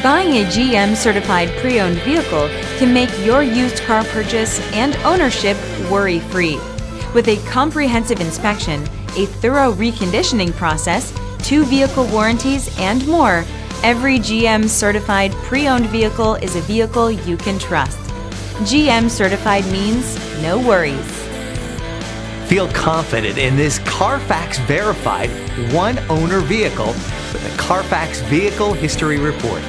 Buying a GM Certified Pre-Owned vehicle can make your used car purchase and ownership worry-free. With a comprehensive inspection, a thorough reconditioning process, 2 vehicle warranties, and more, every GM Certified Pre-Owned vehicle is a vehicle you can trust. GM Certified means no worries. Feel confident in this Carfax verified one-owner vehicle with a Carfax Vehicle History Report.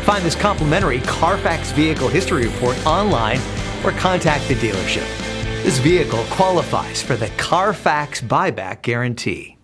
Find this complimentary Carfax Vehicle History Report online or contact the dealership. This vehicle qualifies for the Carfax Buyback Guarantee.